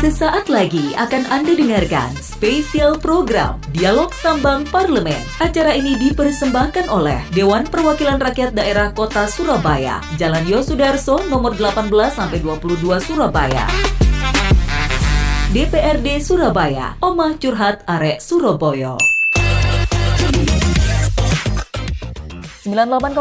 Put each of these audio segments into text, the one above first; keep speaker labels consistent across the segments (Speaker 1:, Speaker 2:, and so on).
Speaker 1: Sesaat lagi akan Anda dengarkan spesial program Dialog Sambang Parlemen. Acara ini dipersembahkan oleh Dewan Perwakilan Rakyat Daerah Kota Surabaya, Jalan Yosudarso nomor 18-22 Surabaya. DPRD Surabaya, Omah Curhat Arek Surabaya. 98,0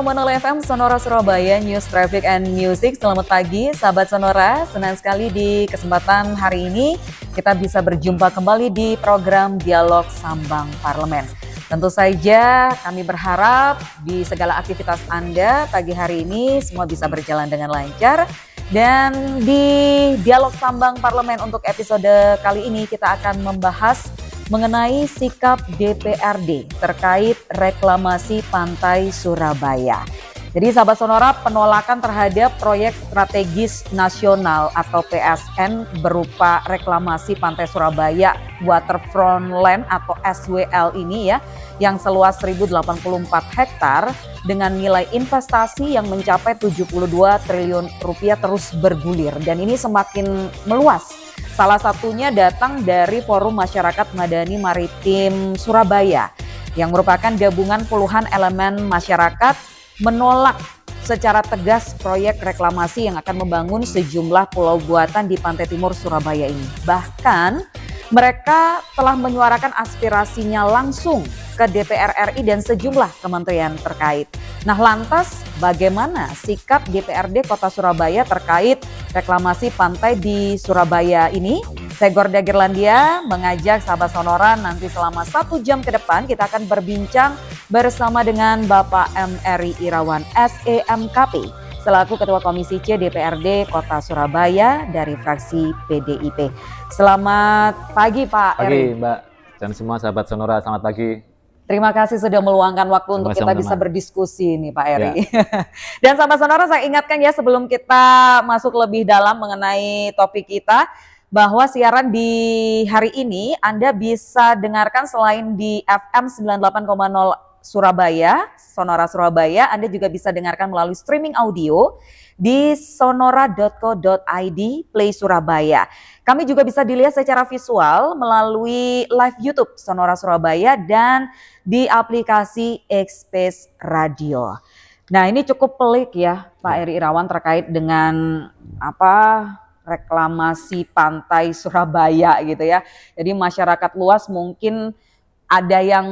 Speaker 1: FM Sonora Surabaya, News Traffic and Music. Selamat pagi sahabat Sonora, senang sekali di kesempatan hari ini kita bisa berjumpa kembali di program Dialog Sambang Parlemen. Tentu saja kami berharap di segala aktivitas Anda pagi hari ini semua bisa berjalan dengan lancar. Dan di Dialog Sambang Parlemen untuk episode kali ini kita akan membahas mengenai sikap DPRD terkait reklamasi Pantai Surabaya. Jadi sahabat Sonora, penolakan terhadap proyek strategis nasional atau PSN berupa reklamasi Pantai Surabaya Waterfront Land atau SWL ini ya, yang seluas 1084 hektar dengan nilai investasi yang mencapai 72 triliun rupiah terus bergulir dan ini semakin meluas. Salah satunya datang dari Forum Masyarakat Madani Maritim Surabaya yang merupakan gabungan puluhan elemen masyarakat menolak secara tegas proyek reklamasi yang akan membangun sejumlah pulau buatan di pantai timur Surabaya ini. Bahkan mereka telah menyuarakan aspirasinya langsung ke DPR RI dan sejumlah kementerian terkait. Nah, lantas bagaimana sikap DPRD Kota Surabaya terkait reklamasi pantai di Surabaya ini? Saya Gorda Girlandia mengajak sahabat Sonora nanti selama 1 jam ke depan kita akan berbincang bersama dengan Bapak M. Eri Irawan SEMKP selaku Ketua Komisi C DPRD Kota Surabaya dari fraksi PDIP. Selamat pagi Pak Eri.
Speaker 2: Pagi Mbak dan semua sahabat Sonora, selamat pagi.
Speaker 1: Terima kasih sudah meluangkan waktu untuk kita bisa berdiskusi nih Pak Eri. Ya. Dan sahabat Sonora, saya ingatkan ya sebelum kita masuk lebih dalam mengenai topik kita, bahwa siaran di hari ini Anda bisa dengarkan selain di FM 98,0 Surabaya, Sonora Surabaya, Anda juga bisa dengarkan melalui streaming audio di sonora.co.id Play Surabaya. Kami juga bisa dilihat secara visual melalui live YouTube Sonora Surabaya dan di aplikasi X-Space Radio. Nah, ini cukup pelik ya Pak Eri Irawan terkait dengan reklamasi pantai Surabaya gitu ya. Jadi masyarakat luas mungkin ada yang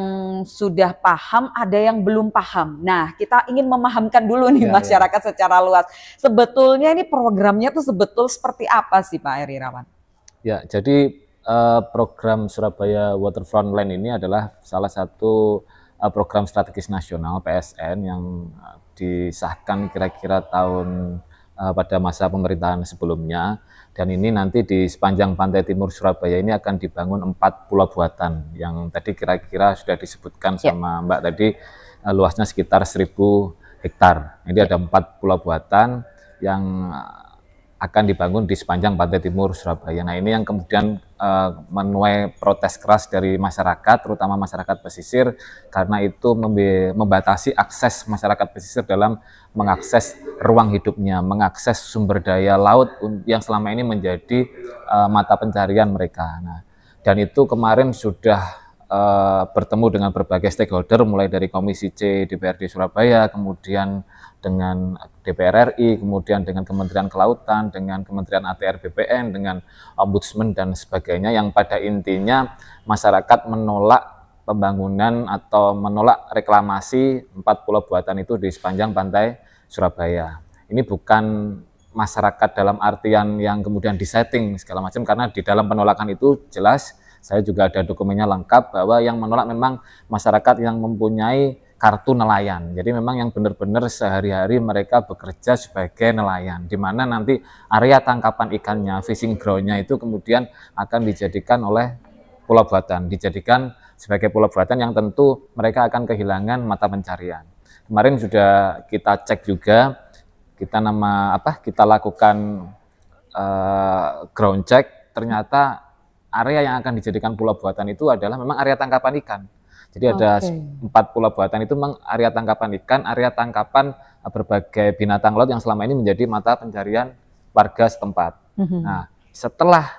Speaker 1: sudah paham, ada yang belum paham. Nah, kita ingin memahamkan dulu nih masyarakat secara luas. Sebetulnya ini programnya tuh seperti apa sih Pak Eri Irawan?
Speaker 2: Ya, jadi program Surabaya Waterfront Land ini adalah salah satu program strategis nasional PSN yang disahkan kira-kira tahun pada masa pemerintahan sebelumnya. Dan ini nanti di sepanjang pantai timur Surabaya ini akan dibangun 4 pulau buatan yang tadi kira-kira sudah disebutkan sama Mbak tadi luasnya sekitar 1000 hektar. Jadi ada 4 pulau buatan yang akan dibangun di sepanjang pantai timur Surabaya. Nah, ini yang kemudian menuai protes keras dari masyarakat, terutama masyarakat pesisir, karena itu membatasi akses masyarakat pesisir dalam mengakses ruang hidupnya, mengakses sumber daya laut yang selama ini menjadi mata pencarian mereka. Nah, dan itu kemarin sudah bertemu dengan berbagai stakeholder, mulai dari Komisi C DPRD Surabaya, kemudian dengan DPR RI, kemudian dengan Kementerian Kelautan, dengan Kementerian ATR BPN, dengan Ombudsman dan sebagainya, yang pada intinya masyarakat menolak pembangunan atau menolak reklamasi 4 pulau buatan itu di sepanjang pantai Surabaya. Ini bukan masyarakat dalam artian yang kemudian disetting segala macam, karena di dalam penolakan itu jelas, saya juga ada dokumennya lengkap, bahwa yang menolak memang masyarakat yang mempunyai kartu nelayan. Jadi memang yang benar-benar sehari-hari mereka bekerja sebagai nelayan, di mana nanti area tangkapan ikannya, fishing ground-nya itu kemudian akan dijadikan oleh pulau buatan, dijadikan sebagai pulau buatan yang tentu mereka akan kehilangan mata pencarian. Kemarin sudah kita cek juga, kita lakukan ground check, ternyata area yang akan dijadikan pulau buatan itu adalah memang area tangkapan ikan. Jadi ada 4 pulau buatan itu memang area tangkapan ikan, area tangkapan berbagai binatang laut yang selama ini menjadi mata pencarian warga setempat. Nah, setelah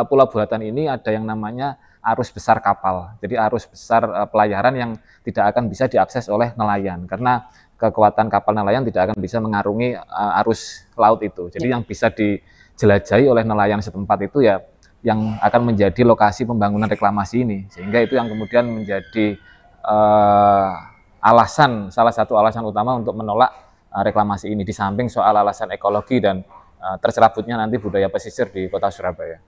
Speaker 2: pulau buatan ini ada yang namanya arus besar kapal. Jadi arus besar pelayaran yang tidak akan bisa diakses oleh nelayan karena kekuatan kapal nelayan tidak akan bisa mengarungi arus laut itu. Jadi yang bisa dijelajahi oleh nelayan setempat itu ya yang akan menjadi lokasi pembangunan reklamasi ini. Sehingga itu yang kemudian menjadi salah satu alasan utama untuk menolak reklamasi ini, di samping soal alasan ekologi dan tercerabutnya nanti budaya pesisir di kota Surabaya.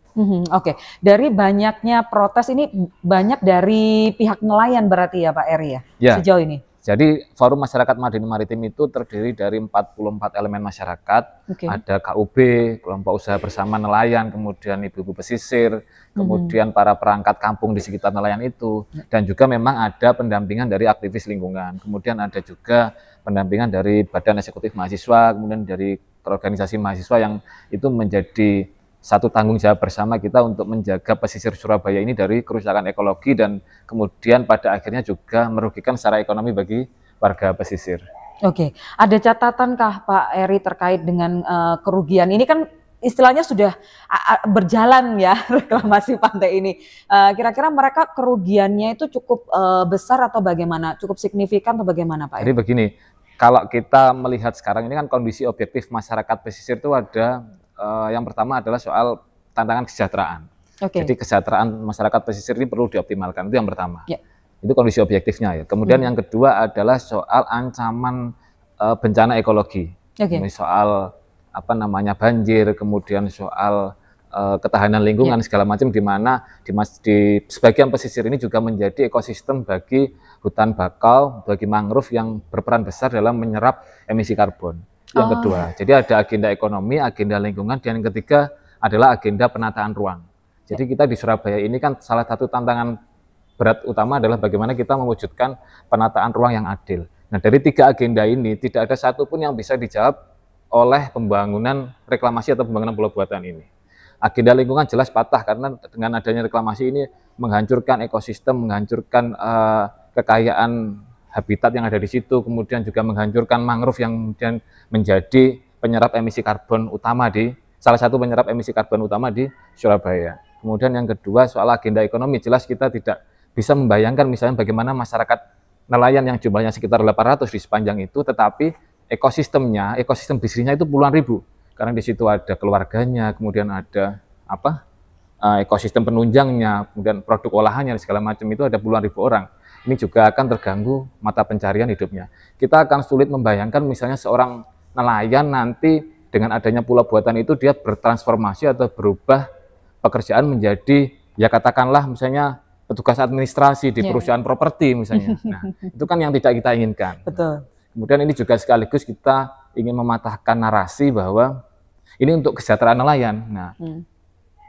Speaker 1: Oke. Dari banyaknya protes ini banyak dari pihak nelayan berarti ya Pak Eri ya, sejauh ini?
Speaker 2: Jadi Forum Masyarakat Madani Maritim itu terdiri dari 44 elemen masyarakat, ada KUB, kelompok usaha bersama nelayan, kemudian ibu-ibu pesisir, kemudian para perangkat kampung di sekitar nelayan itu, dan juga memang ada pendampingan dari aktivis lingkungan, kemudian ada juga pendampingan dari Badan Eksekutif Mahasiswa, kemudian dari organisasi mahasiswa yang itu menjadi satu tanggung jawab bersama kita untuk menjaga pesisir Surabaya ini dari kerusakan ekologi dan kemudian pada akhirnya juga merugikan secara ekonomi bagi warga pesisir.
Speaker 1: Oke, ada catatankah Pak Eri terkait dengan kerugian ini? Kan istilahnya sudah berjalan ya reklamasi pantai ini. Kira-kira mereka kerugiannya itu cukup besar atau bagaimana? Cukup signifikan atau bagaimana Pak Eri?
Speaker 2: Jadi begini, kalau kita melihat sekarang ini kan kondisi objektif masyarakat pesisir itu ada yang pertama adalah soal tantangan kesejahteraan. Jadi kesejahteraan masyarakat pesisir ini perlu dioptimalkan, itu yang pertama. Itu kondisi objektifnya ya. Kemudian yang kedua adalah soal ancaman bencana ekologi. Ini soal banjir, kemudian soal ketahanan lingkungan segala macam, di mana di sebagian pesisir ini juga menjadi ekosistem bagi hutan bakau, bagi mangrove yang berperan besar dalam menyerap emisi karbon. Yang kedua, jadi ada agenda ekonomi, agenda lingkungan, dan yang ketiga adalah agenda penataan ruang. Jadi kita di Surabaya ini kan salah satu tantangan berat utama adalah bagaimana kita mewujudkan penataan ruang yang adil. Nah, dari tiga agenda ini tidak ada satupun yang bisa dijawab oleh pembangunan reklamasi atau pembangunan pulau buatan ini. Agenda lingkungan jelas patah karena dengan adanya reklamasi ini menghancurkan ekosistem, menghancurkan kekayaan habitat yang ada di situ, kemudian juga menghancurkan mangrove yang kemudian menjadi penyerap emisi karbon utama salah satu penyerap emisi karbon utama di Surabaya. Kemudian yang kedua soal agenda ekonomi, jelas kita tidak bisa membayangkan misalnya bagaimana masyarakat nelayan yang jumlahnya sekitar 800 di sepanjang itu, tetapi ekosistem bisnisnya itu puluhan ribu, karena di situ ada keluarganya, kemudian ada ekosistem penunjangnya, kemudian produk olahannya dan segala macam, itu ada puluhan ribu orang. Ini juga akan terganggu mata pencarian hidupnya. Kita akan sulit membayangkan misalnya seorang nelayan nanti dengan adanya pulau buatan itu dia bertransformasi atau berubah pekerjaan menjadi ya katakanlah misalnya petugas administrasi di perusahaan properti misalnya. Nah, itu kan yang tidak kita inginkan.
Speaker 1: Betul.
Speaker 2: Kemudian ini juga sekaligus kita ingin mematahkan narasi bahwa ini untuk kesejahteraan nelayan. Nah,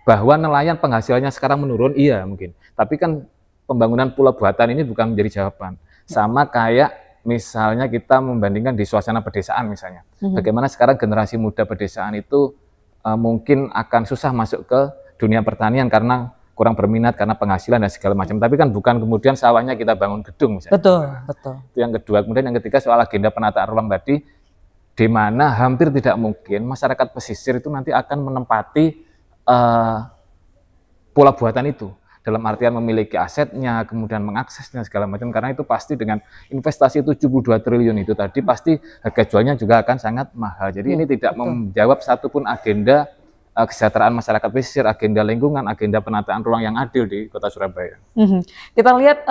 Speaker 2: bahwa nelayan penghasilannya sekarang menurun, iya mungkin. Tapi kan pembangunan pulau buatan ini bukan menjadi jawaban. Sama kayak misalnya kita membandingkan di suasana pedesaan misalnya. Bagaimana sekarang generasi muda pedesaan itu mungkin akan susah masuk ke dunia pertanian karena kurang berminat, karena penghasilan dan segala macam. Tapi kan bukan kemudian sawahnya kita bangun gedung misalnya.
Speaker 1: Betul.
Speaker 2: Itu yang kedua. Kemudian yang ketiga soal agenda penataan ruang tadi, di mana hampir tidak mungkin masyarakat pesisir itu nanti akan menempati pulau buatan itu. Dalam artian memiliki asetnya, kemudian mengaksesnya segala macam, karena itu pasti dengan investasi 72 triliun itu tadi pasti harga jualnya juga akan sangat mahal. Jadi ini tidak menjawab satupun agenda kesejahteraan masyarakat pesisir, agenda lingkungan, agenda penataan ruang yang adil di kota Surabaya.
Speaker 1: Kita lihat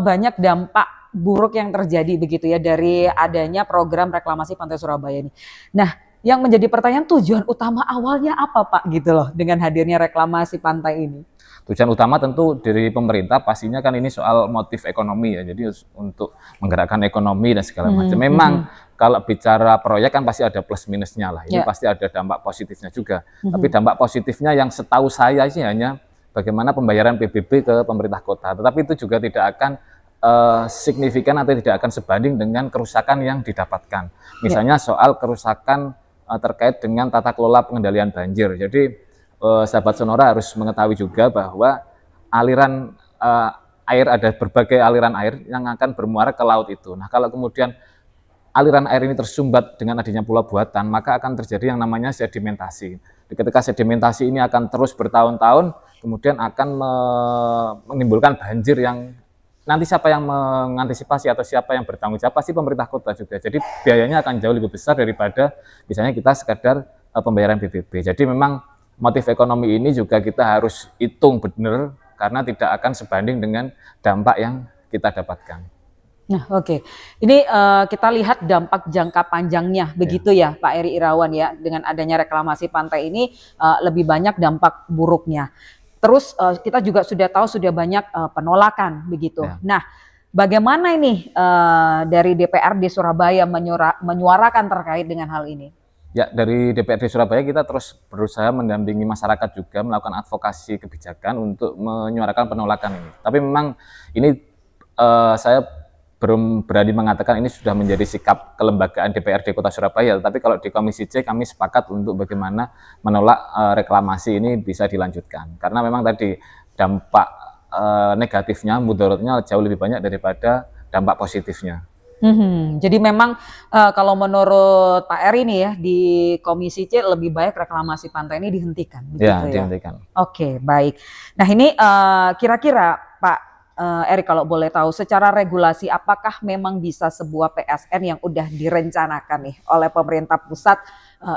Speaker 1: banyak dampak buruk yang terjadi begitu ya dari adanya program reklamasi Pantai Surabaya ini. Nah, yang menjadi pertanyaan, tujuan utama awalnya apa Pak gitu loh dengan hadirnya reklamasi pantai ini?
Speaker 2: Tujuan utama tentu dari pemerintah pastinya kan ini soal motif ekonomi ya, jadi untuk menggerakkan ekonomi dan segala macam. Memang kalau bicara proyek kan pasti ada plus minusnya lah, ini pasti ada dampak positifnya juga. Tapi dampak positifnya yang setahu saya sih hanya bagaimana pembayaran PBB ke pemerintah kota, tetapi itu juga tidak akan signifikan atau tidak akan sebanding dengan kerusakan yang didapatkan. Misalnya soal kerusakan terkait dengan tata kelola pengendalian banjir. Jadi sahabat Sonora harus mengetahui juga bahwa aliran air, ada berbagai aliran air yang akan bermuara ke laut itu. Nah, kalau kemudian aliran air ini tersumbat dengan adanya pulau buatan, maka akan terjadi yang namanya sedimentasi. ketika sedimentasi ini akan terus bertahun-tahun, kemudian akan menimbulkan banjir yang nanti siapa yang mengantisipasi atau siapa yang bertanggung jawab? Pasti pemerintah kota juga. Jadi biayanya akan jauh lebih besar daripada misalnya kita sekedar pembayaran PBB. Jadi memang motif ekonomi ini juga kita harus hitung benar karena tidak akan sebanding dengan dampak yang kita dapatkan.
Speaker 1: Nah, oke. Ini kita lihat dampak jangka panjangnya begitu ya Pak Eri Irawan ya. Dengan adanya reklamasi pantai ini lebih banyak dampak buruknya. Terus kita juga sudah tahu sudah banyak penolakan begitu. Ya. Nah, bagaimana ini dari DPRD Surabaya menyuarakan terkait dengan hal ini?
Speaker 2: Ya, dari DPRD Surabaya kita terus berusaha mendampingi masyarakat juga melakukan advokasi kebijakan untuk menyuarakan penolakan ini. Tapi memang ini saya belum berani mengatakan ini sudah menjadi sikap kelembagaan DPRD Kota Surabaya. Tapi kalau di Komisi C kami sepakat untuk bagaimana menolak reklamasi ini bisa dilanjutkan. Karena memang tadi dampak negatifnya, mudaratnya jauh lebih banyak daripada dampak positifnya.
Speaker 1: Jadi memang kalau menurut Pak Eri nih ya di Komisi C lebih baik reklamasi pantai ini dihentikan.
Speaker 2: Ya, dihentikan.
Speaker 1: Oke, baik. Nah ini kira-kira Pak Eri kalau boleh tahu secara regulasi apakah memang bisa sebuah PSN yang udah direncanakan nih oleh pemerintah pusat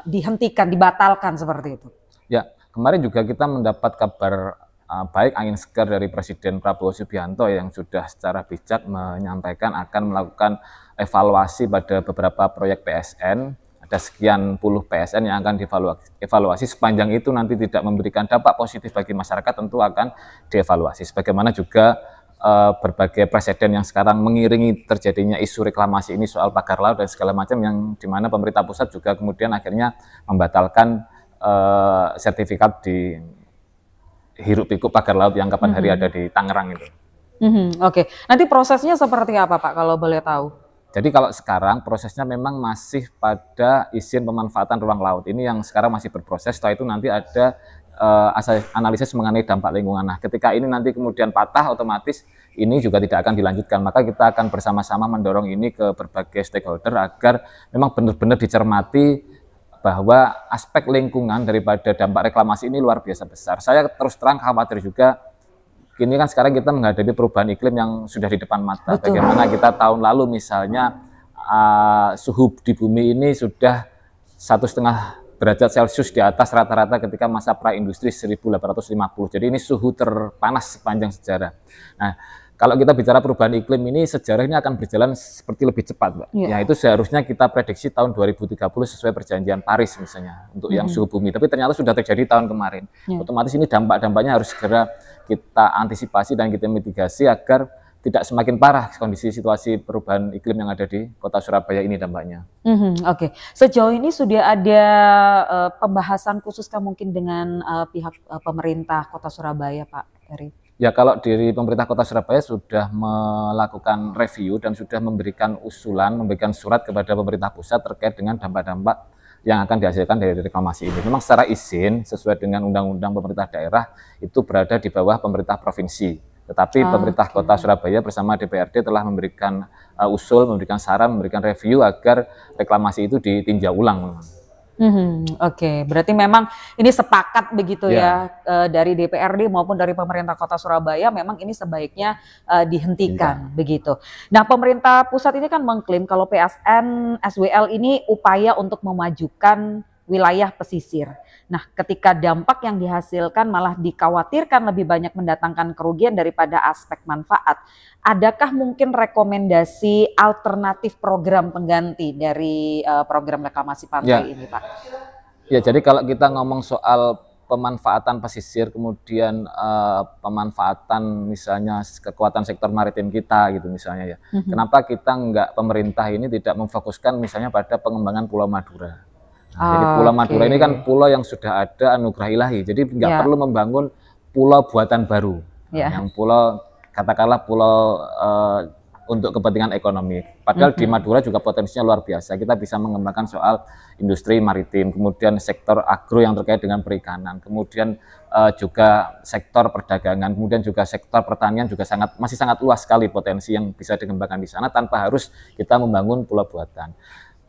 Speaker 1: dihentikan, dibatalkan seperti itu?
Speaker 2: Ya, kemarin juga kita mendapat kabar baik angin segar dari Presiden Prabowo Subianto yang sudah secara bijak menyampaikan akan melakukan evaluasi pada beberapa proyek PSN. Ada sekian puluh PSN yang akan dievaluasi. Sepanjang itu nanti tidak memberikan dampak positif bagi masyarakat tentu akan dievaluasi. Sebagaimana juga berbagai presiden yang sekarang mengiringi terjadinya isu reklamasi ini soal pagar laut dan segala macam yang dimana pemerintah pusat juga kemudian akhirnya membatalkan sertifikat di hiruk pikuk pagar laut yang kapan hari ada di Tangerang itu.
Speaker 1: Oke, nanti prosesnya seperti apa Pak kalau boleh tahu?
Speaker 2: Jadi kalau sekarang prosesnya memang masih pada izin pemanfaatan ruang laut. Ini yang sekarang masih berproses, setelah itu nanti ada analisis mengenai dampak lingkungan. Nah, ketika ini nanti kemudian patah, otomatis ini juga tidak akan dilanjutkan. Maka kita akan bersama-sama mendorong ini ke berbagai stakeholder agar memang benar-benar dicermati bahwa aspek lingkungan daripada dampak reklamasi ini luar biasa besar. Saya terus terang khawatir juga, ini kan sekarang kita menghadapi perubahan iklim yang sudah di depan mata. Betul. Bagaimana kita tahun lalu misalnya suhu di bumi ini sudah 1,5 derajat Celcius di atas rata-rata ketika masa pra-industri 1850. Jadi ini suhu terpanas sepanjang sejarah. Nah, kalau kita bicara perubahan iklim ini, sejarahnya akan berjalan seperti lebih cepat, Mbak. Ya, itu seharusnya kita prediksi tahun 2030 sesuai perjanjian Paris misalnya, untuk yang suhu bumi. Tapi ternyata sudah terjadi tahun kemarin. Otomatis ini dampak-dampaknya harus segera kita antisipasi dan kita mitigasi agar tidak semakin parah kondisi situasi perubahan iklim yang ada di Kota Surabaya ini dampaknya.
Speaker 1: Oke. Sejauh ini sudah ada pembahasan khususkah mungkin dengan pihak pemerintah Kota Surabaya, Pak Eri?
Speaker 2: Ya, kalau dari pemerintah Kota Surabaya sudah melakukan review dan sudah memberikan usulan, memberikan surat kepada pemerintah pusat terkait dengan dampak-dampak yang akan dihasilkan dari reklamasi ini. Memang secara izin sesuai dengan undang-undang pemerintah daerah itu berada di bawah pemerintah provinsi. Tetapi pemerintah Kota Surabaya bersama DPRD telah memberikan usul, memberikan saran, memberikan review agar reklamasi itu ditinjau ulang.
Speaker 1: Oke, berarti memang ini sepakat begitu ya dari DPRD maupun dari pemerintah Kota Surabaya memang ini sebaiknya dihentikan begitu. Nah, pemerintah pusat ini kan mengklaim kalau PSN SWL ini upaya untuk memajukan wilayah pesisir. Nah, ketika dampak yang dihasilkan malah dikhawatirkan lebih banyak mendatangkan kerugian daripada aspek manfaat. Adakah mungkin rekomendasi alternatif program pengganti dari program reklamasi pantai ini, Pak?
Speaker 2: Ya, jadi kalau kita ngomong soal pemanfaatan pesisir, kemudian pemanfaatan misalnya kekuatan sektor maritim kita gitu misalnya ya. Kenapa kita pemerintah ini tidak memfokuskan misalnya pada pengembangan Pulau Madura? Jadi Pulau Madura ini kan pulau yang sudah ada anugerah ilahi, jadi nggak perlu membangun pulau buatan baru, yang pulau katakanlah pulau untuk kepentingan ekonomi. Padahal di Madura juga potensinya luar biasa. Kita bisa mengembangkan soal industri maritim, kemudian sektor agro yang terkait dengan perikanan, kemudian juga sektor perdagangan, kemudian juga sektor pertanian juga masih sangat luas sekali potensi yang bisa dikembangkan di sana tanpa harus kita membangun pulau buatan.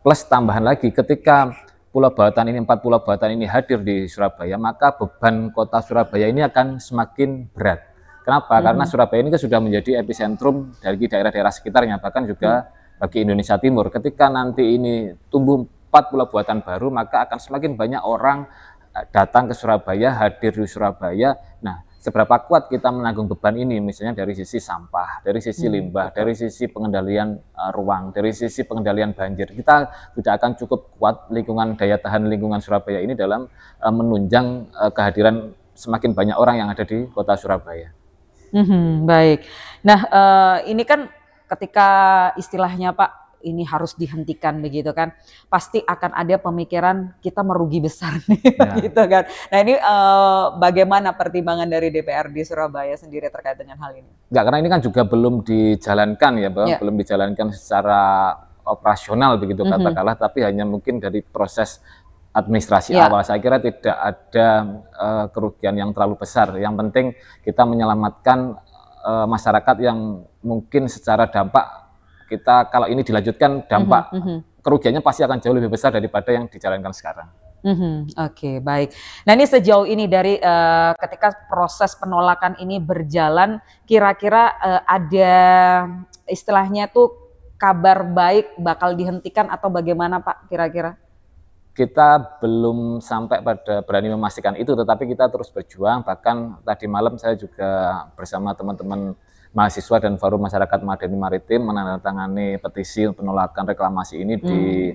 Speaker 2: Plus tambahan lagi ketika pulau buatan ini, 4 pulau buatan ini hadir di Surabaya, maka beban kota Surabaya ini akan semakin berat. Kenapa? Karena Surabaya ini kan sudah menjadi epicentrum dari daerah-daerah sekitarnya, bahkan juga bagi Indonesia Timur. Ketika nanti ini tumbuh 4 pulau buatan baru, maka akan semakin banyak orang datang ke Surabaya, hadir di Surabaya. Nah, seberapa kuat kita menanggung beban ini, misalnya dari sisi sampah, dari sisi limbah, dari sisi pengendalian ruang, dari sisi pengendalian banjir. Kita tidak akan cukup kuat daya tahan lingkungan Surabaya ini dalam menunjang kehadiran semakin banyak orang yang ada di kota Surabaya.
Speaker 1: Baik. Nah, ini kan ketika istilahnya Pak, ini harus dihentikan begitu kan, pasti akan ada pemikiran kita merugi besar nih, gitu kan. Nah ini bagaimana pertimbangan dari DPRD Surabaya sendiri terkait dengan hal ini?
Speaker 2: Enggak, karena ini kan juga belum dijalankan ya, belum dijalankan secara operasional begitu katakanlah, tapi hanya mungkin dari proses administrasi awal. Saya kira tidak ada kerugian yang terlalu besar. Yang penting kita menyelamatkan masyarakat yang mungkin secara dampak kita, kalau ini dilanjutkan, dampak kerugiannya pasti akan jauh lebih besar daripada yang dijalankan sekarang.
Speaker 1: Oke, baik. Nah ini sejauh ini dari ketika proses penolakan ini berjalan, kira-kira ada istilahnya tuh kabar baik bakal dihentikan atau bagaimana Pak kira-kira?
Speaker 2: Kita belum sampai pada berani memastikan itu, tetapi kita terus berjuang. Bahkan tadi malam saya juga bersama teman-teman mahasiswa dan Forum Masyarakat Madani Maritim menandatangani petisi penolakan reklamasi ini di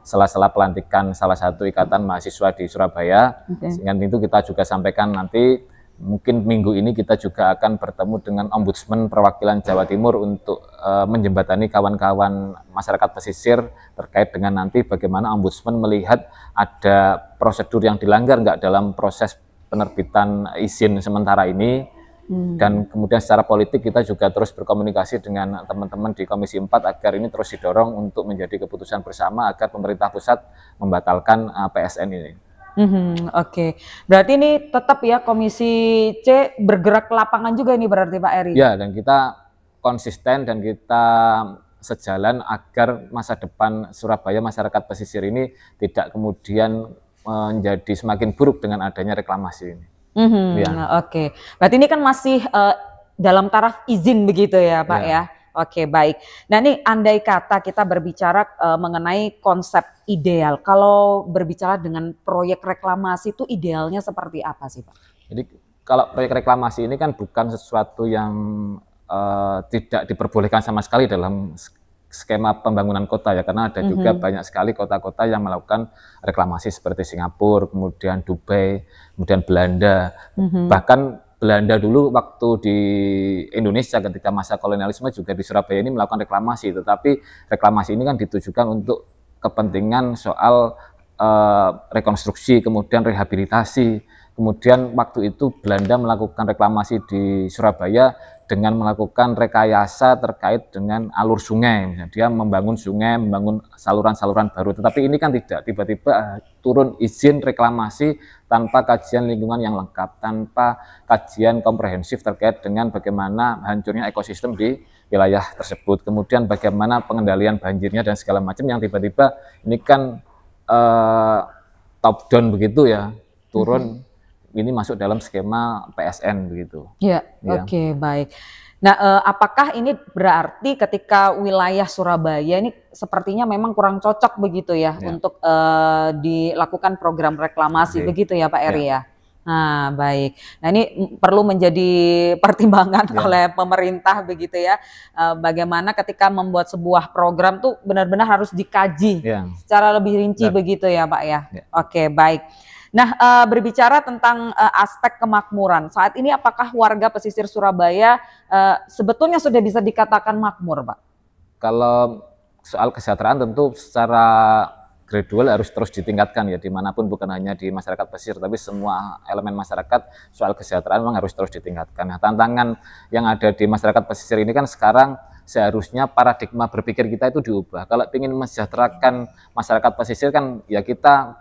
Speaker 2: sela-sela pelantikan salah satu ikatan mahasiswa di Surabaya. Sehingga itu kita juga sampaikan nanti, mungkin minggu ini kita juga akan bertemu dengan Ombudsman perwakilan Jawa Timur untuk menjembatani kawan-kawan masyarakat pesisir terkait dengan nanti bagaimana Ombudsman melihat ada prosedur yang dilanggar nggak dalam proses penerbitan izin sementara ini. Dan kemudian secara politik kita juga terus berkomunikasi dengan teman-teman di Komisi 4 agar ini terus didorong untuk menjadi keputusan bersama agar pemerintah pusat membatalkan PSN ini.
Speaker 1: Oke, berarti ini tetap ya Komisi C bergerak ke lapangan juga ini berarti Pak Eri?
Speaker 2: Ya, dan kita konsisten dan kita sejalan agar masa depan Surabaya, masyarakat pesisir ini tidak kemudian menjadi semakin buruk dengan adanya reklamasi ini.
Speaker 1: Oke, berarti ini kan masih dalam taraf izin begitu ya Pak ya? Oke, baik. Nah ini andai kata kita berbicara mengenai konsep ideal, kalau berbicara dengan proyek reklamasi itu idealnya seperti apa sih Pak?
Speaker 2: Jadi kalau proyek reklamasi ini kan bukan sesuatu yang tidak diperbolehkan sama sekali dalam skema pembangunan kota ya, karena ada juga banyak sekali kota-kota yang melakukan reklamasi seperti Singapura, kemudian Dubai, kemudian Belanda, bahkan Belanda dulu waktu di Indonesia ketika masa kolonialisme juga di Surabaya ini melakukan reklamasi, tetapi reklamasi ini kan ditujukan untuk kepentingan soal rekonstruksi, kemudian rehabilitasi. Kemudian waktu itu Belanda melakukan reklamasi di Surabaya dengan melakukan rekayasa terkait dengan alur sungai. Dia membangun sungai, membangun saluran-saluran baru. Tetapi ini kan tidak, tiba-tiba turun izin reklamasi tanpa kajian lingkungan yang lengkap, tanpa kajian komprehensif terkait dengan bagaimana hancurnya ekosistem di wilayah tersebut. Kemudian bagaimana pengendalian banjirnya dan segala macam yang tiba-tiba ini kan top down begitu ya, turun. Ini masuk dalam skema PSN begitu.
Speaker 1: Ya. Oke, baik. Nah, apakah ini berarti ketika wilayah Surabaya ini sepertinya memang kurang cocok begitu ya untuk dilakukan program reklamasi begitu ya Pak Eri ya? Nah, baik. Nah, ini perlu menjadi pertimbangan oleh pemerintah begitu ya. Bagaimana ketika membuat sebuah program tuh benar-benar harus dikaji secara lebih rinci begitu ya Pak ya? Oke, baik. Nah, berbicara tentang aspek kemakmuran, saat ini apakah warga pesisir Surabaya sebetulnya sudah bisa dikatakan makmur, Pak?
Speaker 2: Kalau soal kesejahteraan tentu secara gradual harus terus ditingkatkan ya, dimanapun, bukan hanya di masyarakat pesisir, tapi semua elemen masyarakat soal kesejahteraan memang harus terus ditingkatkan. Nah, tantangan yang ada di masyarakat pesisir ini kan sekarang seharusnya paradigma berpikir kita itu diubah. Kalau ingin mensejahterakan masyarakat pesisir kan ya kita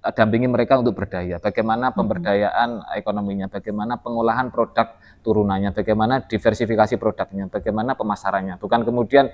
Speaker 2: dampingi mereka untuk berdaya, bagaimana pemberdayaan ekonominya, bagaimana pengolahan produk turunannya, bagaimana diversifikasi produknya, bagaimana pemasarannya. Bukan kemudian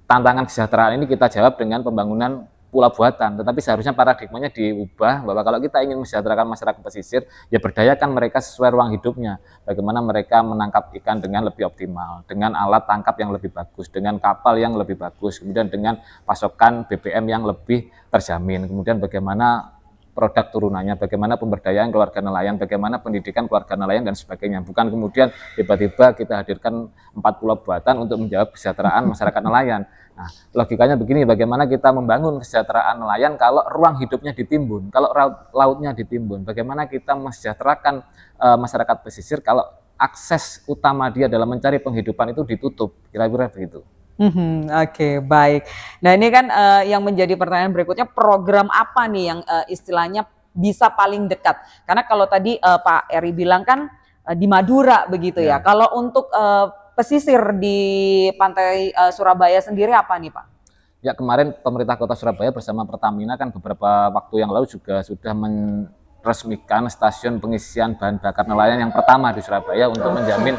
Speaker 2: tantangan kesejahteraan ini kita jawab dengan pembangunan pulau buatan, tetapi seharusnya paradigmanya diubah bahwa kalau kita ingin mensejahterakan masyarakat pesisir, ya berdayakan mereka sesuai ruang hidupnya. Bagaimana mereka menangkap ikan dengan lebih optimal, dengan alat tangkap yang lebih bagus, dengan kapal yang lebih bagus, kemudian dengan pasokan BBM yang lebih terjamin, kemudian bagaimana produk turunannya, bagaimana pemberdayaan keluarga nelayan, bagaimana pendidikan keluarga nelayan dan sebagainya. Bukan kemudian tiba-tiba kita hadirkan 4 pulau buatan untuk menjawab kesejahteraan masyarakat nelayan. Nah, logikanya begini, bagaimana kita membangun kesejahteraan nelayan kalau ruang hidupnya ditimbun, kalau lautnya ditimbun, bagaimana kita mensejahterakan masyarakat pesisir kalau akses utama dia dalam mencari penghidupan itu ditutup, kira-kira begitu.
Speaker 1: Oke, baik. Nah ini kan yang menjadi pertanyaan berikutnya, program apa nih yang istilahnya bisa paling dekat? Karena kalau tadi Pak Eri bilang kan di Madura begitu ya. Kalau untuk pesisir di pantai Surabaya sendiri apa nih Pak?
Speaker 2: Ya, kemarin pemerintah Kota Surabaya bersama Pertamina kan beberapa waktu yang lalu juga sudah meresmikan stasiun pengisian bahan bakar nelayan yang pertama di Surabaya untuk menjamin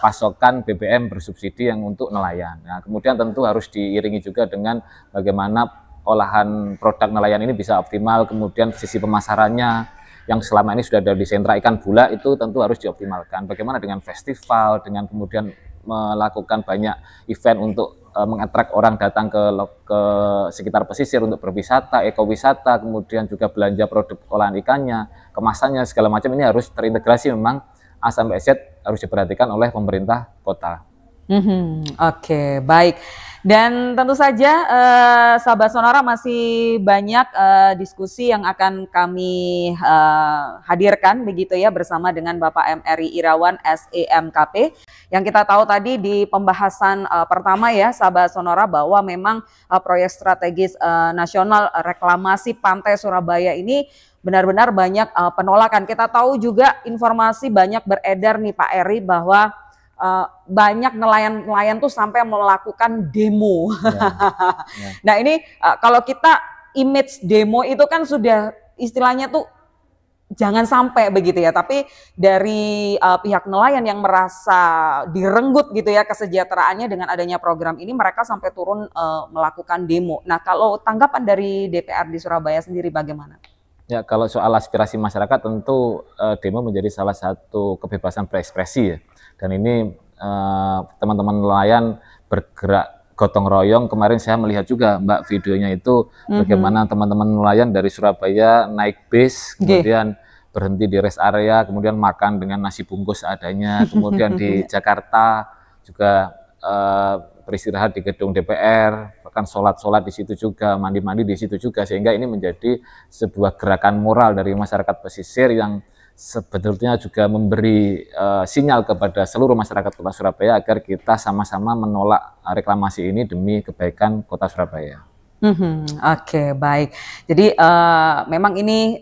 Speaker 2: pasokan BBM bersubsidi yang untuk nelayan. Nah, kemudian tentu harus diiringi juga dengan bagaimana olahan produk nelayan ini bisa optimal, kemudian sisi pemasarannya yang selama ini sudah ada di sentra ikan bula itu tentu harus dioptimalkan. Bagaimana dengan festival, dengan kemudian melakukan banyak event untuk mengatrak orang datang ke sekitar pesisir untuk berwisata, ekowisata, kemudian juga belanja produk olahan ikannya, kemasannya, segala macam ini harus terintegrasi memang A sampai Z harus diperhatikan oleh pemerintah kota.
Speaker 1: Oke, baik. Dan tentu saja sahabat Sonora masih banyak diskusi yang akan kami hadirkan begitu ya bersama dengan Bapak M. Eri Irawan SEMKP yang kita tahu tadi di pembahasan pertama ya sahabat Sonora bahwa memang proyek strategis nasional reklamasi Pantai Surabaya ini benar-benar banyak penolakan. Kita tahu juga informasi banyak beredar nih Pak Eri bahwa banyak nelayan-nelayan tuh sampai melakukan demo. Nah ini kalau kita image demo itu kan sudah istilahnya tuh jangan sampai begitu ya. Tapi dari pihak nelayan yang merasa direnggut gitu ya kesejahteraannya dengan adanya program ini, mereka sampai turun melakukan demo. Nah kalau tanggapan dari DPR di Surabaya sendiri bagaimana?
Speaker 2: Ya, kalau soal aspirasi masyarakat tentu demo menjadi salah satu kebebasan berekspresi ya. Dan ini teman-teman nelayan bergerak gotong royong. Kemarin saya melihat juga Mbak videonya itu bagaimana teman-teman nelayan dari Surabaya naik bis, kemudian berhenti di rest area, kemudian makan dengan nasi bungkus adanya, kemudian di Jakarta juga beristirahat di gedung DPR, bahkan sholat-sholat di situ juga, mandi-mandi di situ juga, sehingga ini menjadi sebuah gerakan moral dari masyarakat pesisir yang sebetulnya juga memberi sinyal kepada seluruh masyarakat Kota Surabaya agar kita sama-sama menolak reklamasi ini demi kebaikan Kota Surabaya.
Speaker 1: Oke, baik. Jadi memang ini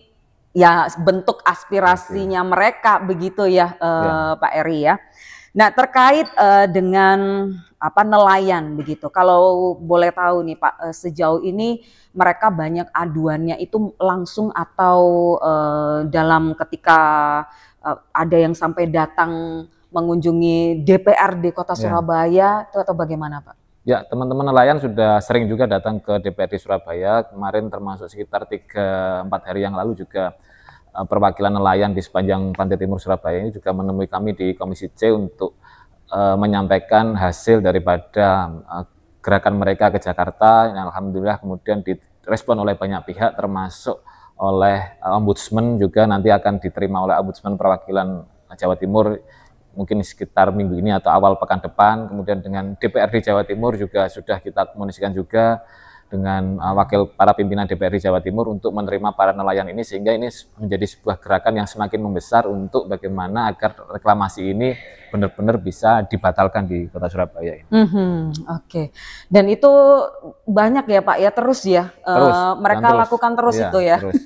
Speaker 1: ya bentuk aspirasinya mereka begitu ya, Pak Eri ya. Nah terkait dengan nelayan begitu, kalau boleh tahu nih Pak, sejauh ini mereka banyak aduannya itu langsung atau dalam ketika ada yang sampai datang mengunjungi DPR di Kota Surabaya itu atau bagaimana Pak?
Speaker 2: Ya, teman-teman nelayan sudah sering juga datang ke DPRD Surabaya. Kemarin termasuk sekitar 3-4 hari yang lalu juga perwakilan nelayan di sepanjang pantai timur Surabaya ini juga menemui kami di Komisi C untuk menyampaikan hasil daripada gerakan mereka ke Jakarta. Yang alhamdulillah kemudian direspon oleh banyak pihak termasuk oleh Ombudsman, juga nanti akan diterima oleh Ombudsman perwakilan Jawa Timur mungkin sekitar minggu ini atau awal pekan depan. Kemudian dengan DPRD Jawa Timur juga sudah kita komunikasikan juga dengan wakil para pimpinan DPRD Jawa Timur untuk menerima para nelayan ini, sehingga ini menjadi sebuah gerakan yang semakin membesar untuk bagaimana agar reklamasi ini benar-benar bisa dibatalkan di Kota Surabaya ini.
Speaker 1: Oke. Dan itu banyak ya Pak ya, terus ya mereka lakukan terus ya, itu ya. Terus.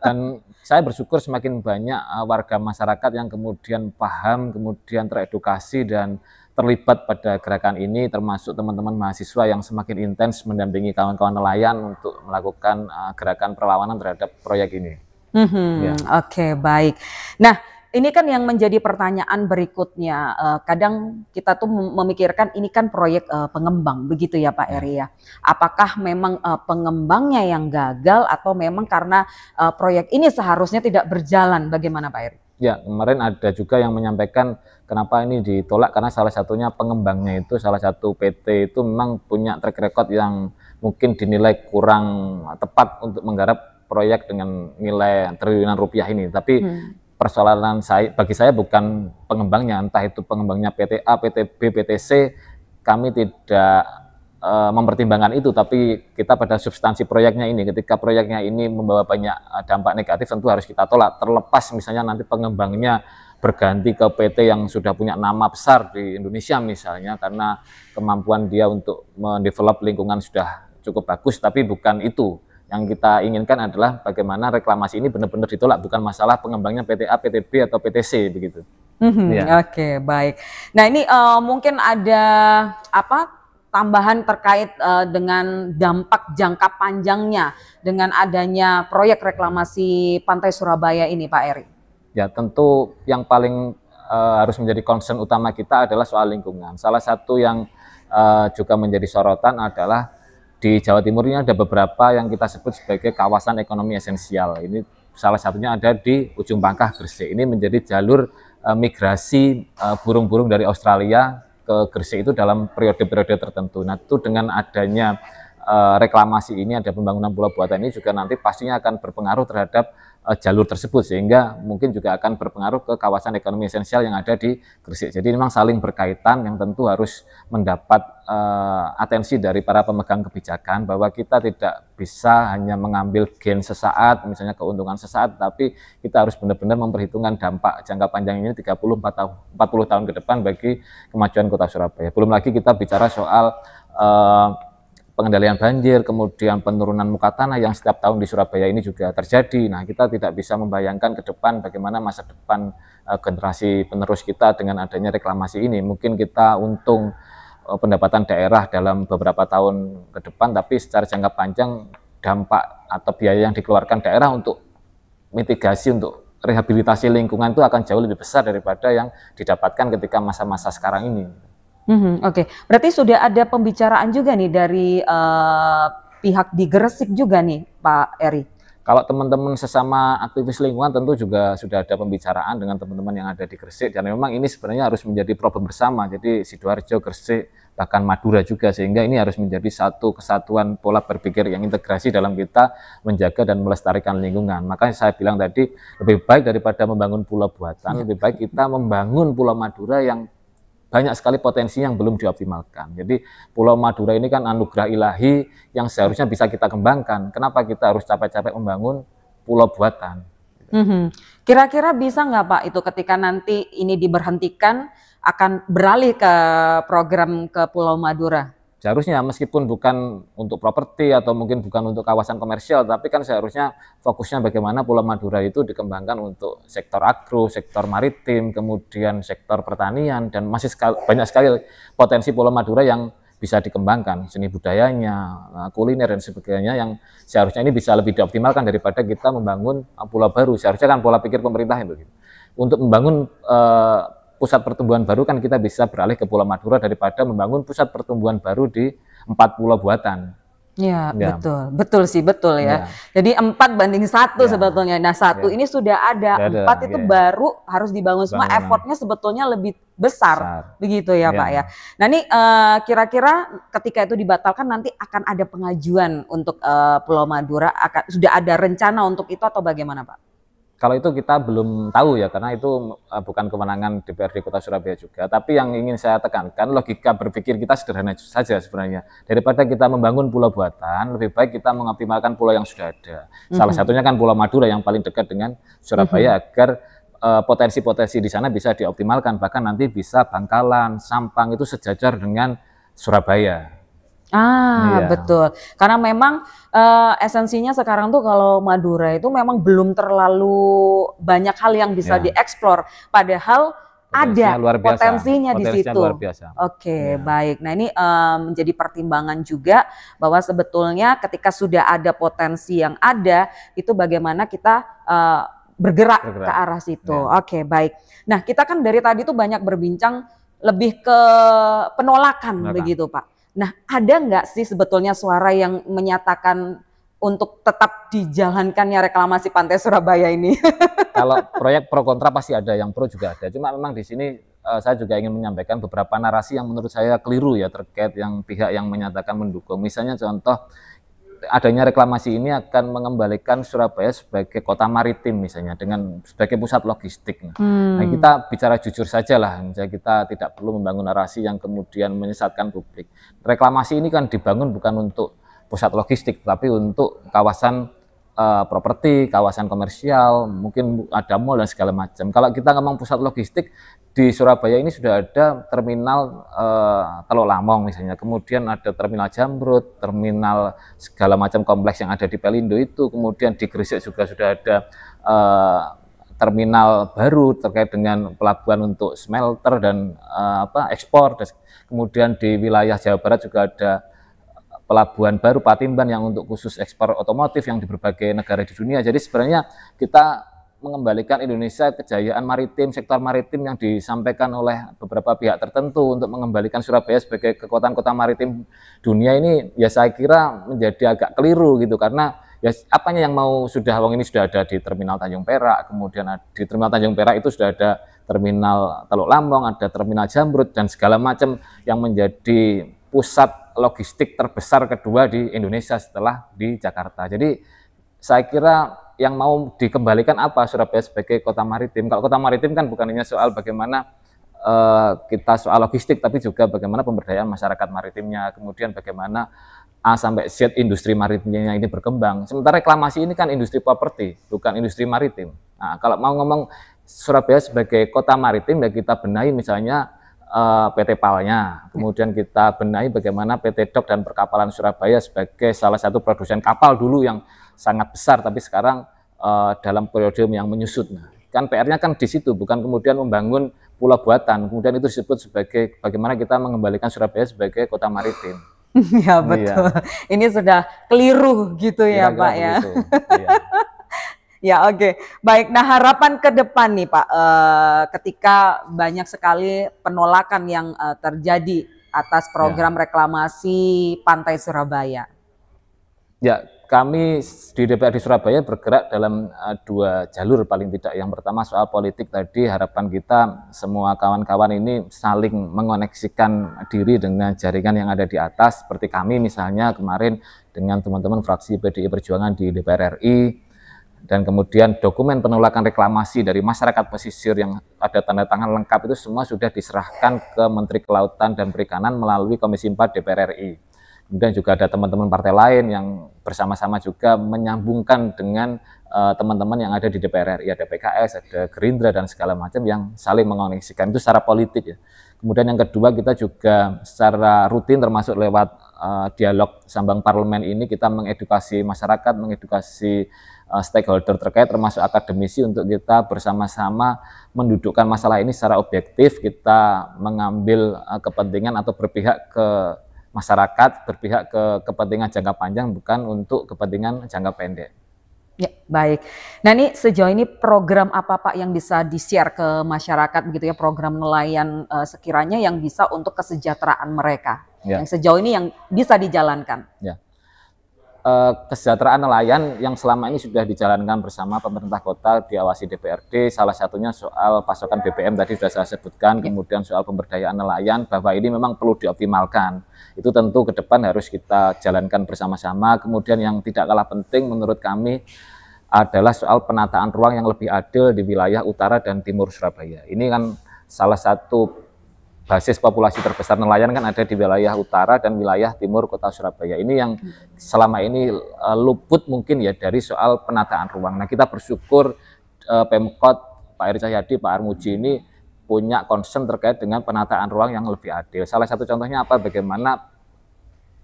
Speaker 2: Dan saya bersyukur semakin banyak warga masyarakat yang kemudian paham, kemudian teredukasi dan terlibat pada gerakan ini, termasuk teman-teman mahasiswa yang semakin intens mendampingi kawan-kawan nelayan untuk melakukan gerakan perlawanan terhadap proyek ini.
Speaker 1: Oke, baik. Nah, ini kan yang menjadi pertanyaan berikutnya. Kadang kita tuh memikirkan ini kan proyek pengembang, begitu ya Pak Eri ya. Apakah memang pengembangnya yang gagal atau memang karena proyek ini seharusnya tidak berjalan? Bagaimana Pak Eri?
Speaker 2: Ya, kemarin ada juga yang menyampaikan kenapa ini ditolak karena salah satunya pengembangnya itu salah satu PT itu memang punya track record yang mungkin dinilai kurang tepat untuk menggarap proyek dengan nilai triliunan rupiah ini. Tapi persoalan bagi saya bukan pengembangnya, entah itu pengembangnya PTA, PTB, PTC, kami tidak mempertimbangkan itu, tapi kita pada substansi proyeknya ini. Ketika proyeknya ini membawa banyak dampak negatif, tentu harus kita tolak. Terlepas misalnya nanti pengembangnya berganti ke PT yang sudah punya nama besar di Indonesia misalnya, karena kemampuan dia untuk mendevelop lingkungan sudah cukup bagus, tapi bukan itu. Yang kita inginkan adalah bagaimana reklamasi ini benar-benar ditolak, bukan masalah pengembangnya PTA, PTB, atau PTC begitu.
Speaker 1: Ya. Oke, baik. Nah ini mungkin ada tambahan terkait dengan dampak jangka panjangnya dengan adanya proyek reklamasi Pantai Surabaya ini, Pak Eri.
Speaker 2: Ya, tentu yang paling harus menjadi concern utama kita adalah soal lingkungan. Salah satu yang juga menjadi sorotan adalah di Jawa Timur ini ada beberapa yang kita sebut sebagai kawasan ekonomi esensial. Ini salah satunya ada di Ujung Pangkah, Gresik. Ini menjadi jalur migrasi burung-burung dari Australia ke Gresik itu dalam periode-periode tertentu. Nah, itu dengan adanya reklamasi ini, ada pembangunan pulau buatan ini juga nanti pastinya akan berpengaruh terhadap jalur tersebut, sehingga mungkin juga akan berpengaruh ke kawasan ekonomi esensial yang ada di Gresik. Jadi memang saling berkaitan, yang tentu harus mendapat atensi dari para pemegang kebijakan, bahwa kita tidak bisa hanya mengambil gain sesaat, misalnya keuntungan sesaat, tapi kita harus benar-benar memperhitungkan dampak jangka panjang ini 30-40 tahun ke depan bagi kemajuan Kota Surabaya. Belum lagi kita bicara soal pengendalian banjir, kemudian penurunan muka tanah yang setiap tahun di Surabaya ini juga terjadi. Nah, kita tidak bisa membayangkan ke depan bagaimana masa depan generasi penerus kita dengan adanya reklamasi ini. Mungkin kita untung pendapatan daerah dalam beberapa tahun ke depan, tapi secara jangka panjang dampak atau biaya yang dikeluarkan daerah untuk mitigasi, untuk rehabilitasi lingkungan itu akan jauh lebih besar daripada yang didapatkan ketika masa-masa sekarang ini.
Speaker 1: Oke, berarti sudah ada pembicaraan juga nih dari pihak di Gresik juga nih, Pak Eri.
Speaker 2: Kalau teman-teman sesama aktivis lingkungan tentu juga sudah ada pembicaraan dengan teman-teman yang ada di Gresik, dan memang ini sebenarnya harus menjadi problem bersama. Jadi Sidoarjo, Gresik, bahkan Madura juga, sehingga ini harus menjadi satu kesatuan pola berpikir yang integrasi dalam kita menjaga dan melestarikan lingkungan. Makanya saya bilang tadi, lebih baik daripada membangun pulau buatan, lebih baik kita membangun Pulau Madura yang banyak sekali potensi yang belum dioptimalkan. Jadi Pulau Madura ini kan anugerah ilahi yang seharusnya bisa kita kembangkan. Kenapa kita harus capek-capek membangun pulau buatan?
Speaker 1: Kira-kira bisa nggak Pak itu ketika nanti ini diberhentikan akan beralih ke program ke Pulau Madura?
Speaker 2: Seharusnya meskipun bukan untuk properti atau mungkin bukan untuk kawasan komersial, tapi kan seharusnya fokusnya bagaimana Pulau Madura itu dikembangkan untuk sektor agro, sektor maritim, kemudian sektor pertanian, dan masih banyak sekali potensi Pulau Madura yang bisa dikembangkan, seni budayanya, kuliner dan sebagainya, yang seharusnya ini bisa lebih dioptimalkan daripada kita membangun pulau baru. Seharusnya kan pola pikir pemerintah itu. Untuk membangun pusat pertumbuhan baru kan kita bisa beralih ke Pulau Madura daripada membangun pusat pertumbuhan baru di 4 pulau buatan.
Speaker 1: Ya, betul sih, betul ya. Jadi 4-1 sebetulnya. Nah, 1 ini sudah ada, 4 itu baru harus dibangun semua. Effortnya sebetulnya lebih besar, begitu ya Pak ya. Nah ini kira-kira ketika itu dibatalkan nanti akan ada pengajuan untuk Pulau Madura, sudah ada rencana untuk itu atau bagaimana Pak?
Speaker 2: Kalau itu kita belum tahu ya, karena itu bukan kewenangan DPRD Kota Surabaya juga. Tapi yang ingin saya tekankan, logika berpikir kita sederhana saja sebenarnya. Daripada kita membangun pulau buatan, lebih baik kita mengoptimalkan pulau yang sudah ada. Salah satunya kan Pulau Madura yang paling dekat dengan Surabaya, agar potensi-potensi di sana bisa dioptimalkan. Bahkan nanti bisa Bangkalan, Sampang itu sejajar dengan Surabaya.
Speaker 1: Betul. Karena memang esensinya sekarang tuh kalau Madura itu memang belum terlalu banyak hal yang bisa dieksplor. Padahal ada potensinya di situ. Luar biasa. Oke, baik. Nah ini menjadi pertimbangan juga bahwa sebetulnya ketika sudah ada potensi yang ada, itu bagaimana kita bergerak ke arah situ.
Speaker 2: Ya.
Speaker 1: Oke, baik. Nah, kita kan dari tadi tuh banyak berbincang lebih ke penolakan begitu, Pak. Nah, ada nggak sih sebetulnya suara yang menyatakan untuk tetap dijalankannya reklamasi Pantai Surabaya ini?
Speaker 2: Kalau proyek pro kontra pasti ada, yang pro juga ada. Cuma memang di sini saya juga ingin menyampaikan beberapa narasi yang menurut saya keliru ya terkait yang pihak yang menyatakan mendukung. Misalnya contoh, adanya reklamasi ini akan mengembalikan Surabaya sebagai kota maritim misalnya dengan sebagai pusat logistik. Nah, kita bicara jujur saja lah, misalnya kita tidak perlu membangun narasi yang kemudian menyesatkan publik. Reklamasi ini kan dibangun bukan untuk pusat logistik, tapi untuk kawasan properti, kawasan komersial, mungkin ada mall dan segala macam. Kalau kita ngomong pusat logistik, di Surabaya ini sudah ada terminal Teluk Lamong misalnya, kemudian ada terminal Jamrut, terminal segala macam kompleks yang ada di Pelindo itu, kemudian di Gresik juga sudah ada terminal baru terkait dengan pelabuhan untuk smelter dan ekspor. Kemudian di wilayah Jawa Barat juga ada pelabuhan baru Patimban yang untuk khusus ekspor otomotif yang di berbagai negara di dunia. Jadi sebenarnya kita mengembalikan Indonesia kejayaan maritim, sektor maritim yang disampaikan oleh beberapa pihak tertentu untuk mengembalikan Surabaya sebagai kekuatan kota maritim dunia ini, ya saya kira menjadi agak keliru gitu, karena ya apanya yang mau, sudah wong ini sudah ada di terminal Tanjung Perak, kemudian di terminal Tanjung Perak itu sudah ada terminal Teluk Lamong, ada terminal Jamrut dan segala macam yang menjadi pusat logistik terbesar kedua di Indonesia setelah di Jakarta. Jadi saya kira yang mau dikembalikan apa Surabaya sebagai kota maritim. Kalau kota maritim kan bukan hanya soal bagaimana kita soal logistik, tapi juga bagaimana pemberdayaan masyarakat maritimnya, kemudian bagaimana A sampai Z industri maritimnya ini berkembang. Sementara reklamasi ini kan industri properti, bukan industri maritim. Nah, kalau mau ngomong Surabaya sebagai kota maritim, ya kita benahi misalnya PT PAL-nya, kemudian kita benahi bagaimana PT Dok dan Perkapalan Surabaya sebagai salah satu produsen kapal dulu yang sangat besar, tapi sekarang dalam periode yang menyusut. Nah, kan PR-nya kan di situ, bukan kemudian membangun pulau buatan, kemudian itu disebut sebagai bagaimana kita mengembalikan Surabaya sebagai kota maritim.
Speaker 1: Ya betul, ini sudah keliru gitu ya Pak ya.
Speaker 2: Iya.
Speaker 1: Ya oke, baik. Nah harapan ke depan nih Pak, ketika banyak sekali penolakan yang terjadi atas program reklamasi Pantai Surabaya.
Speaker 2: Ya, kami di DPRD Surabaya bergerak dalam dua jalur paling tidak. Yang pertama soal politik tadi, harapan kita semua kawan-kawan ini saling mengoneksikan diri dengan jaringan yang ada di atas, seperti kami misalnya kemarin dengan teman-teman fraksi PDI Perjuangan di DPR RI. Dan kemudian dokumen penolakan reklamasi dari masyarakat pesisir yang ada tanda tangan lengkap itu semua sudah diserahkan ke Menteri Kelautan dan Perikanan melalui Komisi 4 DPR RI. Kemudian juga ada teman-teman partai lain yang bersama-sama juga menyambungkan dengan teman-teman yang ada di DPR RI, ada PKS, ada Gerindra dan segala macam yang saling mengoneksikan, itu secara politik ya. Kemudian yang kedua, kita juga secara rutin termasuk lewat dialog sambang parlemen ini kita mengedukasi masyarakat, mengedukasi stakeholder terkait termasuk akademisi untuk kita bersama-sama mendudukkan masalah ini secara objektif, kita mengambil kepentingan atau berpihak ke masyarakat, berpihak ke kepentingan jangka panjang bukan untuk kepentingan jangka pendek.
Speaker 1: Ya, baik. Nah ini sejauh ini program apa Pak yang bisa di-share ke masyarakat begitu ya, program nelayan sekiranya yang bisa untuk kesejahteraan mereka, yang sejauh ini yang bisa dijalankan? Ya. Kesejahteraan nelayan yang selama ini sudah dijalankan bersama pemerintah kota, diawasi DPRD, salah satunya soal pasokan BBM tadi sudah saya sebutkan, kemudian soal pemberdayaan nelayan, bahwa ini memang perlu dioptimalkan. Itu tentu ke depan harus kita jalankan bersama-sama. Kemudian yang tidak kalah penting menurut kami adalah soal penataan ruang yang lebih adil di wilayah utara dan timur Surabaya. Ini kan salah satu basis populasi terbesar nelayan kan ada di wilayah utara dan wilayah timur kota Surabaya. Ini yang selama ini luput mungkin ya dari soal penataan ruang. Nah, kita bersyukur Pemkot Pak Eri Cahyadi, Pak Armuji ini punya concern terkait dengan penataan ruang yang lebih adil. Salah satu contohnya apa? Bagaimana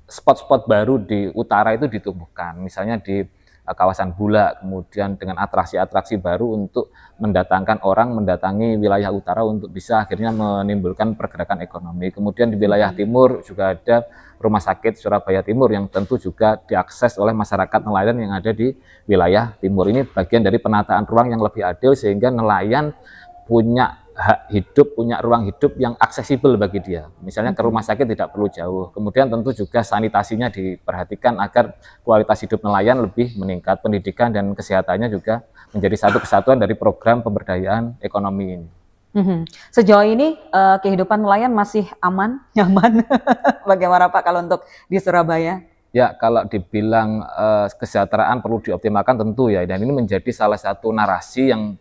Speaker 1: spot-spot baru di utara itu ditumbuhkan. Misalnya di
Speaker 2: kawasan Bulak, kemudian dengan atraksi-atraksi baru untuk mendatangkan orang mendatangi wilayah utara untuk bisa akhirnya menimbulkan pergerakan ekonomi. Kemudian di wilayah timur juga ada Rumah Sakit Surabaya Timur yang tentu juga diakses oleh masyarakat nelayan yang ada di wilayah timur. Ini bagian dari penataan ruang yang lebih adil sehingga nelayan punya hak hidup, punya ruang hidup yang aksesibel bagi dia. Misalnya ke rumah sakit tidak perlu jauh. Kemudian tentu juga sanitasinya diperhatikan agar kualitas hidup nelayan lebih meningkat. Pendidikan dan kesehatannya juga menjadi satu kesatuan dari program pemberdayaan ekonomi ini.
Speaker 1: Sejauh ini kehidupan nelayan masih aman, nyaman? Bagaimana Pak kalau untuk di Surabaya?
Speaker 2: Ya, kalau dibilang kesejahteraan perlu dioptimalkan tentu ya. Dan ini menjadi salah satu narasi yang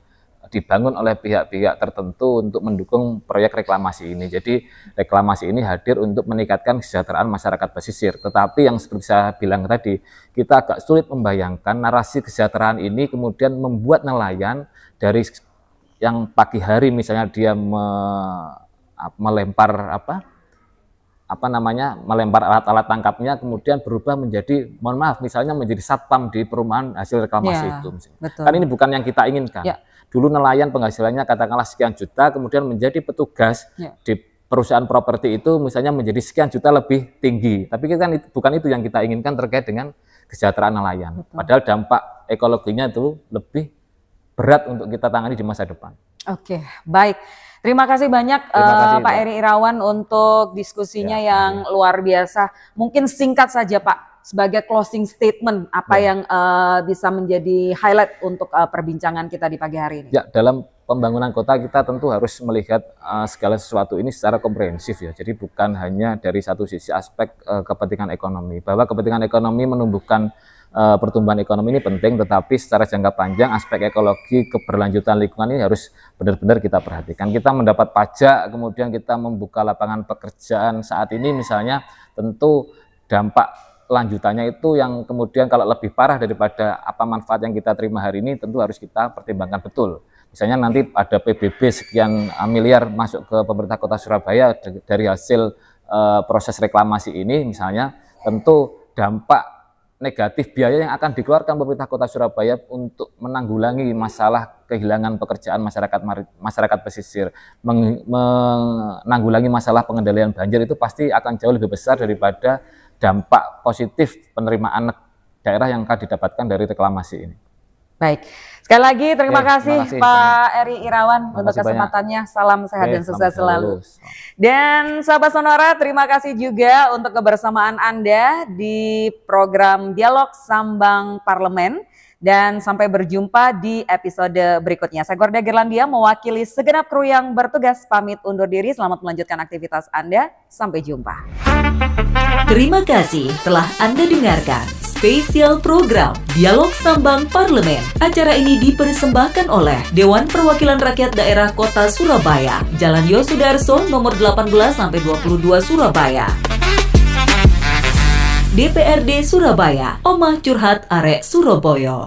Speaker 2: dibangun oleh pihak-pihak tertentu untuk mendukung proyek reklamasi ini. Jadi reklamasi ini hadir untuk meningkatkan kesejahteraan masyarakat pesisir. Tetapi yang seperti saya bilang tadi, kita agak sulit membayangkan narasi kesejahteraan ini kemudian membuat nelayan dari yang pagi hari misalnya dia melempar melempar alat-alat tangkapnya kemudian berubah menjadi, mohon maaf, misalnya menjadi satpam di perumahan hasil reklamasi itu.
Speaker 1: Betul.
Speaker 2: Kan ini bukan yang kita inginkan. Ya. Dulu nelayan penghasilannya katakanlah sekian juta, kemudian menjadi petugas di perusahaan properti itu misalnya menjadi sekian juta lebih tinggi. Tapi kan bukan itu yang kita inginkan terkait dengan kesejahteraan nelayan. Betul. Padahal dampak ekologinya itu lebih berat untuk kita tangani di masa depan. Oke,
Speaker 1: baik. Terima kasih banyak Pak Eri Irawan untuk diskusinya yang luar biasa. Mungkin singkat saja Pak, sebagai closing statement apa yang bisa menjadi highlight untuk perbincangan kita di pagi hari ini.
Speaker 2: Ya, dalam pembangunan kota kita tentu harus melihat segala sesuatu ini secara komprehensif ya. Jadi bukan hanya dari satu sisi aspek kepentingan ekonomi. Bahwa kepentingan ekonomi menumbuhkan pertumbuhan ekonomi ini penting, tetapi secara jangka panjang aspek ekologi keberlanjutan lingkungan ini harus benar-benar kita perhatikan. Kita mendapat pajak, kemudian kita membuka lapangan pekerjaan saat ini misalnya, tentu dampak lanjutannya itu yang kemudian kalau lebih parah daripada apa manfaat yang kita terima hari ini tentu harus kita pertimbangkan betul. Misalnya nanti ada PBB sekian miliar masuk ke pemerintah kota Surabaya dari hasil proses reklamasi ini misalnya, tentu dampak negatif biaya yang akan dikeluarkan pemerintah kota Surabaya untuk menanggulangi masalah kehilangan pekerjaan masyarakat pesisir, menanggulangi masalah pengendalian banjir itu pasti akan jauh lebih besar daripada dampak positif penerimaan daerah yang akan didapatkan dari reklamasi ini.
Speaker 1: Baik, sekali lagi terima kasih Pak Eri Irawan untuk kesempatannya. Salam sehat dan sukses selalu. Dan sahabat Sonora, terima kasih juga untuk kebersamaan Anda di program Dialog Sambang Parlemen. Dan sampai berjumpa di episode berikutnya. Saya Gorda Gerlandia mewakili segenap kru yang bertugas pamit undur diri. Selamat melanjutkan aktivitas Anda. Sampai jumpa.
Speaker 3: Terima kasih telah Anda dengarkan spesial program Dialog Sambang Parlemen. Acara ini dipersembahkan oleh Dewan Perwakilan Rakyat Daerah Kota Surabaya, Jalan Yosudarso nomor 18-22 Surabaya. DPRD Surabaya, Omah Curhat Arek Surabaya.